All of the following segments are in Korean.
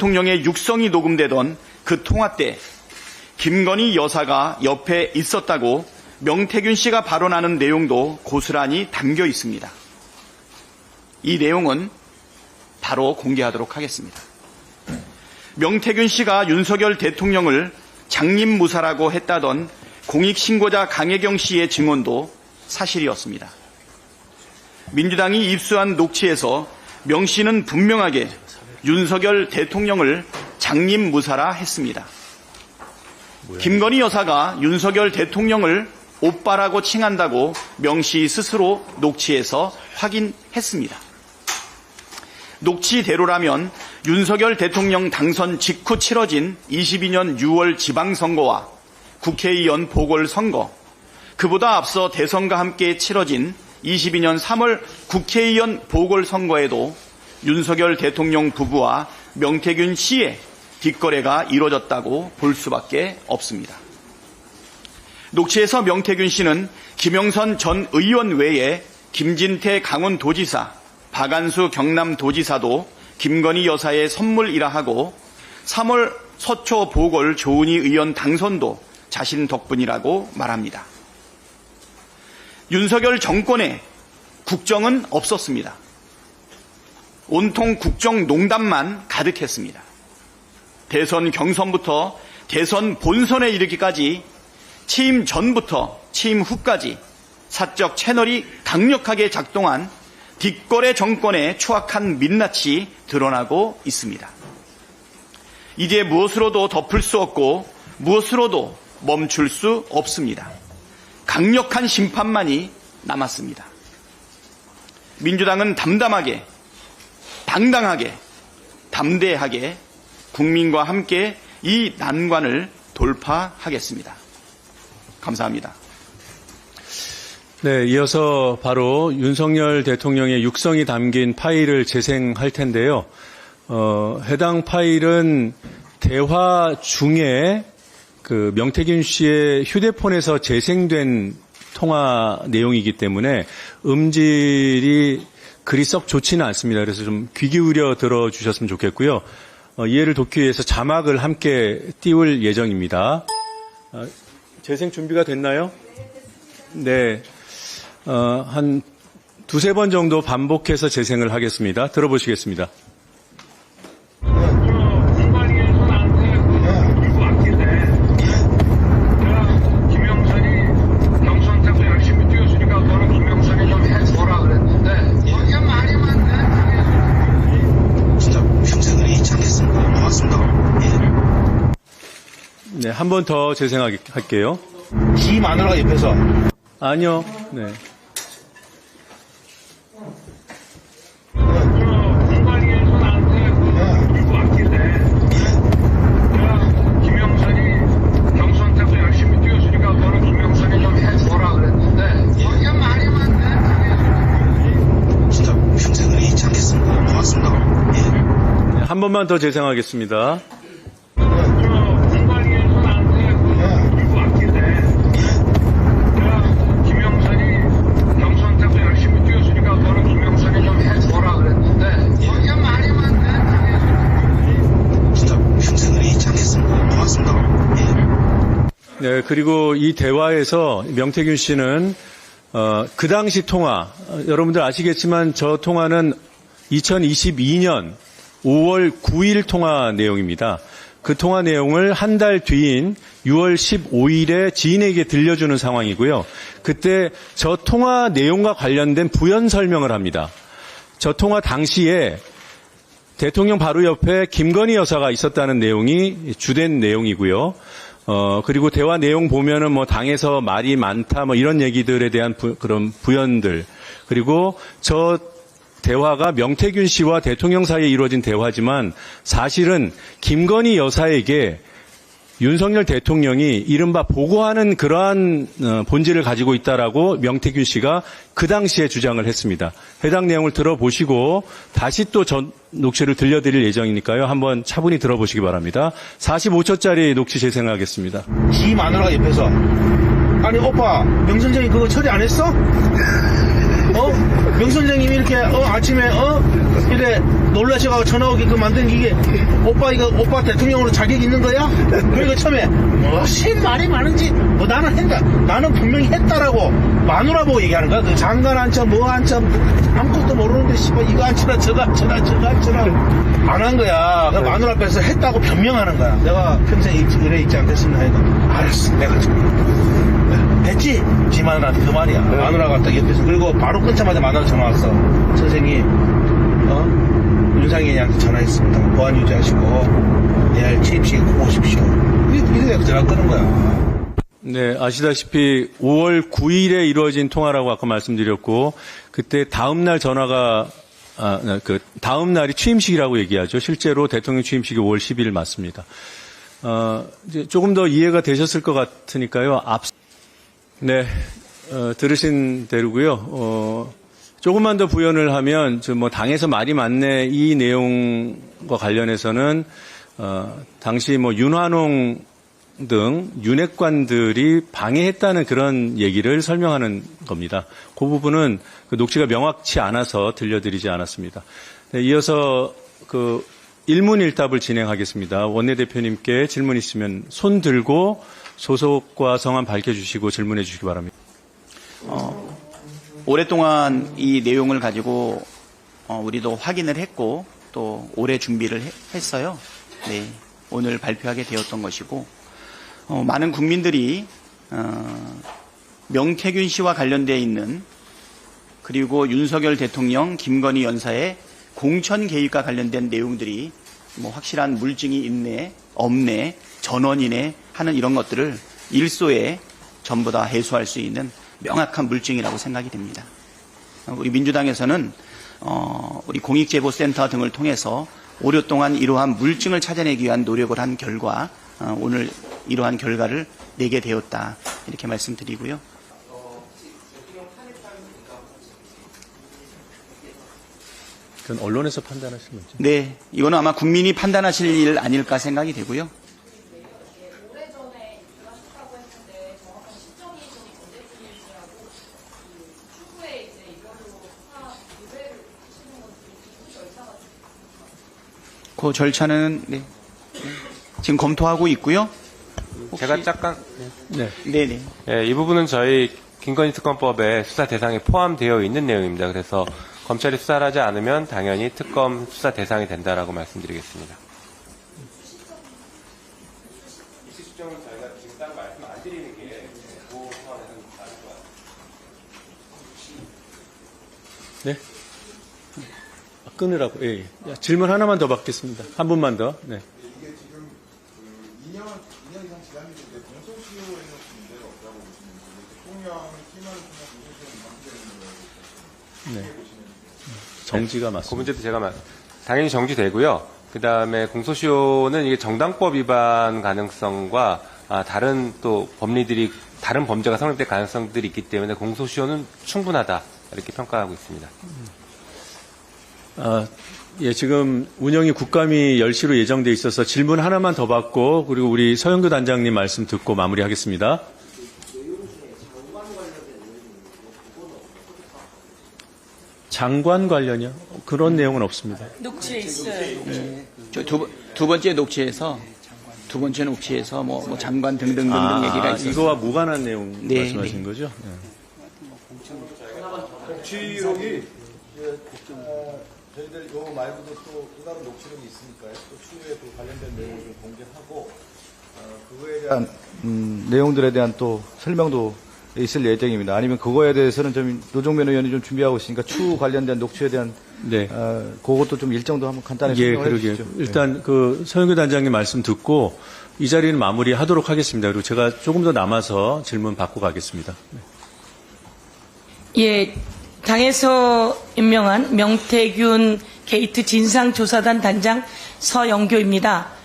대통령의 육성이 녹음되던 그 통화 때 김건희 여사가 옆에 있었다고 명태균 씨가 발언하는 내용도 고스란히 담겨 있습니다. 이 내용은 바로 공개하도록 하겠습니다. 명태균 씨가 윤석열 대통령을 장님무사라고 했다던 공익신고자 강혜경 씨의 증언도 사실이었습니다. 민주당이 입수한 녹취에서 명 씨는 분명하게 윤석열 대통령을 장님무사라 했습니다. 김건희 여사가 윤석열 대통령을 오빠라고 칭한다고 명 씨 스스로 녹취에서 확인했습니다. 녹취대로라면 윤석열 대통령 당선 직후 치러진 22년 6월 지방선거와 국회의원 보궐선거, 그보다 앞서 대선과 함께 치러진 22년 3월 국회의원 보궐선거에도 윤석열 대통령 부부와 명태균 씨의 뒷거래가 이루어졌다고 볼 수밖에 없습니다. 녹취에서 명태균 씨는 김영선 전 의원 외에 김진태 강원도지사, 박안수 경남도지사도 김건희 여사의 선물이라 하고 3월 서초 보궐 조은희 의원 당선도 자신 덕분이라고 말합니다. 윤석열 정권에 국정은 없었습니다. 온통 국정농단만 가득했습니다. 대선 경선부터 대선 본선에 이르기까지 취임 전부터 취임 후까지 사적 채널이 강력하게 작동한 뒷거래 정권의 추악한 민낯이 드러나고 있습니다. 이제 무엇으로도 덮을 수 없고 무엇으로도 멈출 수 없습니다. 강력한 심판만이 남았습니다. 민주당은 담담하게, 당당하게, 담대하게 국민과 함께 이 난관을 돌파하겠습니다. 감사합니다. 네, 이어서 바로 윤석열 대통령의 육성이 담긴 파일을 재생할 텐데요. 해당 파일은 대화 중에 그 명태균 씨의 휴대폰에서 재생된 통화 내용이기 때문에 음질이 그리 썩 좋지는 않습니다. 그래서 좀 귀 기울여 들어주셨으면 좋겠고요. 이해를 돕기 위해서 자막을 함께 띄울 예정입니다. 재생 준비가 됐나요? 네. 한 두세 번 정도 반복해서 재생을 하겠습니다. 들어보시겠습니다. 네, 한 번 더 재생할게요. 지 마누라가 옆에서. 아니요. 네. 한 번만 더 재생하겠습니다. 네, 그리고 이 대화에서 명태균 씨는 그 당시 통화, 여러분들 아시겠지만 저 통화는 2022년 5월 9일 통화 내용입니다. 그 통화 내용을 한 달 뒤인 6월 15일에 지인에게 들려주는 상황이고요. 그때 저 통화 내용과 관련된 부연 설명을 합니다. 저 통화 당시에 대통령 바로 옆에 김건희 여사가 있었다는 내용이 주된 내용이고요. 그리고 대화 내용 보면은 뭐 당에서 말이 많다 뭐 이런 얘기들에 대한 그런 부연들, 그리고 저 대화가 명태균 씨와 대통령 사이에 이루어진 대화지만 사실은 김건희 여사에게 윤석열 대통령이 이른바 보고하는 그러한 본질을 가지고 있다라고 명태균 씨가 그 당시에 주장을 했습니다. 해당 내용을 들어보시고 다시 또 전 녹취를 들려드릴 예정이니까요. 한번 차분히 들어보시기 바랍니다. 45초짜리 녹취 재생하겠습니다. 지 마누라가 옆에서. 아니 오빠 명선생이 그거 처리 안 했어? 명선생님이 이렇게, 아침에, 이래 놀라셔가지고 전화 오게끔 만든 이게, 오빠 대통령으로 자격 있는 거야? 그리고 처음에, 무슨 말이 많은지, 나는 했다. 나는 분명히 했다라고, 마누라 보고 얘기하는 거야. 그 장관 안쳐, 뭐 안쳐, 아무것도 모르는데, 씨발, 이거 안쳐라, 저거 안쳐라, 안 한 거야. 그 마누라 앞에서 했다고 변명하는 거야. 내가 평생 이래 있지 않겠습니다. 하니까, 알았어, 내가 좀. 됐지? 지 마누라한테 그 말이야. 마누라가 딱 옆에서. 그리고 바로 끊자마자 마누라 전화 왔어. 선생님, 윤상현이한테 전화했습니다. 보안 유지하시고, 내일 취임식에 꼭 오십시오. 이렇게 전화 끊은 거야. 네, 아시다시피 5월 9일에 이루어진 통화라고 아까 말씀드렸고, 그때 다음날 전화가, 다음 날이 취임식이라고 얘기하죠. 실제로 대통령 취임식이 5월 10일 맞습니다. 이제 조금 더 이해가 되셨을 것 같으니까요. 네, 들으신 대로고요. 조금만 더 부연을 하면, 당에서 말이 많네, 이 내용과 관련해서는, 당시 윤환홍 등 윤핵관들이 방해했다는 그런 얘기를 설명하는 겁니다. 그 부분은 그 녹취가 명확치 않아서 들려드리지 않았습니다. 네, 이어서 일문일답을 진행하겠습니다. 원내대표님께 질문 있으면 손 들고 소속과 성함 밝혀주시고 질문해 주시기 바랍니다. 오랫동안 이 내용을 가지고 우리도 확인을 했고 또 오래 준비를 했어요. 네, 오늘 발표하게 되었던 것이고 많은 국민들이 명태균 씨와 관련되어 있는 그리고 윤석열 대통령, 김건희 여사의 공천 개입과 관련된 내용들이 확실한 물증이 있네, 없네, 전원이네 하는 이런 것들을 일소에 전부 다 해소할 수 있는 명확한 물증이라고 생각이 됩니다. 우리 민주당에서는 우리 공익제보센터 등을 통해서 오랫동안 이러한 물증을 찾아내기 위한 노력을 한 결과 오늘 이러한 결과를 내게 되었다 이렇게 말씀드리고요. 그건 언론에서 판단하시는 거죠? 네, 이거는 아마 국민이 판단하실 일 아닐까 생각이 되고요. 그 절차는 지금 검토하고 있고요. 제가 잠깐 네네. 예, 이 부분은 저희 김건희 특검법에 수사 대상에 포함되어 있는 내용입니다. 그래서 검찰이 수사를 하지 않으면 당연히 특검 수사 대상이 된다라고 말씀드리겠습니다. 이슈 수정은 저희가 지금 딱 말씀 안 드리는 게 그 상황에서는 다를 것 같아요. 네. 끊으라고. 예. 질문 하나만 더 받겠습니다. 한 분만 더. 네. 이게 지금 2년 이상 지났는데 공소시효에는 문제가 없다고 보시는 거예요. 대통령이 팀을 통한 공소시효는 방치되는 거예요. 정지가 그 맞습니다. 문제도 제가 당연히 정지되고요. 그 다음에 공소시효는 이게 정당법 위반 가능성과 다른 또 법리들이 다른 범죄가 성립될 가능성들이 있기 때문에 공소시효는 충분하다 이렇게 평가하고 있습니다. 예, 지금 운영이 국감이 10시로 예정돼 있어서 질문 하나만 더 받고 그리고 우리 서영교 단장님 말씀 듣고 마무리하겠습니다. 장관 관련이요? 그런 내용은 없습니다. 녹취에 있어요. 두 번째 녹취에서 뭐 장관 등등 얘기가 있어요. 이거와 무관한 내용 네, 말씀하시는 거죠? 네. 녹취록이 저희들 요 말고도 또 다른 녹취록이 있으니까요. 또 추후에 또 관련된 내용을 좀 공개하고 그거에 대한 내용들에 대한 또 설명도 있을 예정입니다. 아니면 그거에 대해서는 좀 노종면 의원이 좀 준비하고 있으니까 추후 관련된 녹취에 대한 네. 그것도 좀 일정도 한번 간단히 예, 설명해 그러게요. 주시죠. 일단 그 서영교 단장님 말씀 듣고 이 자리는 마무리하도록 하겠습니다. 그리고 제가 조금 더 남아서 질문 받고 가겠습니다. 예, 당에서 임명한 명태균 게이트 진상조사단 단장 서영교입니다.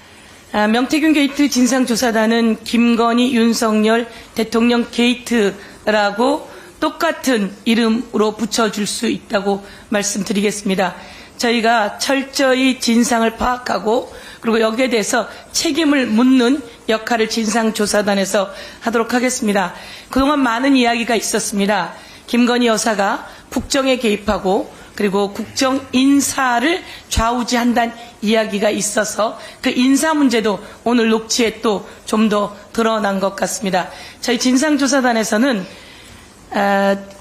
명태균 게이트 진상조사단은 김건희, 윤석열 대통령 게이트라고 똑같은 이름으로 붙여줄 수 있다고 말씀드리겠습니다. 저희가 철저히 진상을 파악하고 그리고 여기에 대해서 책임을 묻는 역할을 진상조사단에서 하도록 하겠습니다. 그동안 많은 이야기가 있었습니다. 김건희 여사가 국정에 개입하고 그리고 국정 인사를 좌우지한다는 이야기가 있어서 그 인사 문제도 오늘 녹취에 또 좀 더 드러난 것 같습니다. 저희 진상조사단에서는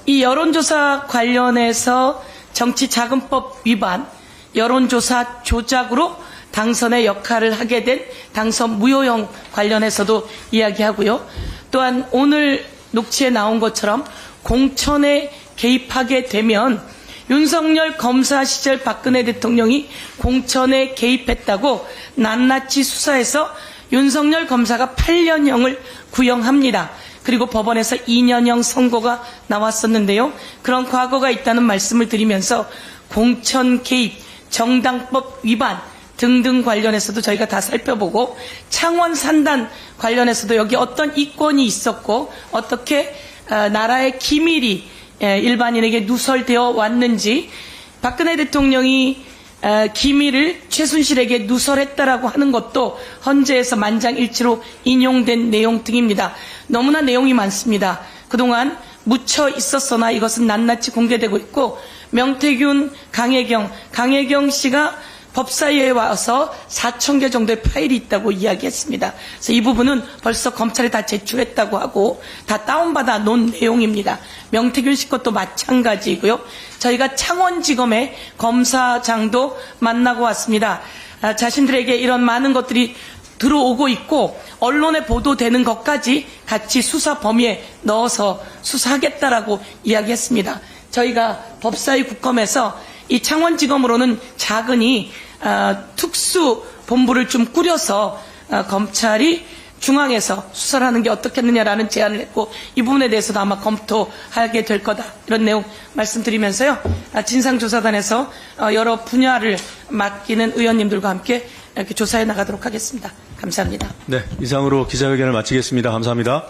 이 여론조사 관련해서 정치자금법 위반, 여론조사 조작으로 당선의 역할을 하게 된 당선 무효형 관련해서도 이야기하고요. 또한 오늘 녹취에 나온 것처럼 공천에 개입하게 되면 윤석열 검사 시절 박근혜 대통령이 공천에 개입했다고 낱낱이 수사해서 윤석열 검사가 8년형을 구형합니다. 그리고 법원에서 2년형 선고가 나왔었는데요. 그런 과거가 있다는 말씀을 드리면서 공천 개입, 정당법 위반 등등 관련해서도 저희가 다 살펴보고 창원 산단 관련해서도 여기 어떤 이권이 있었고 어떻게 나라의 기밀이 일반인에게 누설되어 왔는지 박근혜 대통령이 기밀을 최순실에게 누설했다라고 하는 것도 헌재에서 만장일치로 인용된 내용 등입니다. 너무나 내용이 많습니다. 그동안 묻혀 있었으나 이것은 낱낱이 공개되고 있고 명태균, 강혜경 씨가 법사위에 와서 4,000개 정도의 파일이 있다고 이야기했습니다. 그래서 이 부분은 벌써 검찰에 다 제출했다고 하고 다 다운받아 놓은 내용입니다. 명태균 씨 것도 마찬가지이고요. 저희가 창원지검의 검사장도 만나고 왔습니다. 자신들에게 이런 많은 것들이 들어오고 있고 언론에 보도되는 것까지 같이 수사 범위에 넣어서 수사하겠다라고 이야기했습니다. 저희가 법사위 국검에서 이 창원지검으로는 작은이 특수본부를 좀 꾸려서 검찰이 중앙에서 수사를 하는 게 어떻겠느냐라는 제안을 했고 이 부분에 대해서도 아마 검토하게 될 거다 이런 내용 말씀드리면서요. 진상조사단에서 여러 분야를 맡기는 의원님들과 함께 이렇게 조사해 나가도록 하겠습니다. 감사합니다. 네, 이상으로 기자회견을 마치겠습니다. 감사합니다.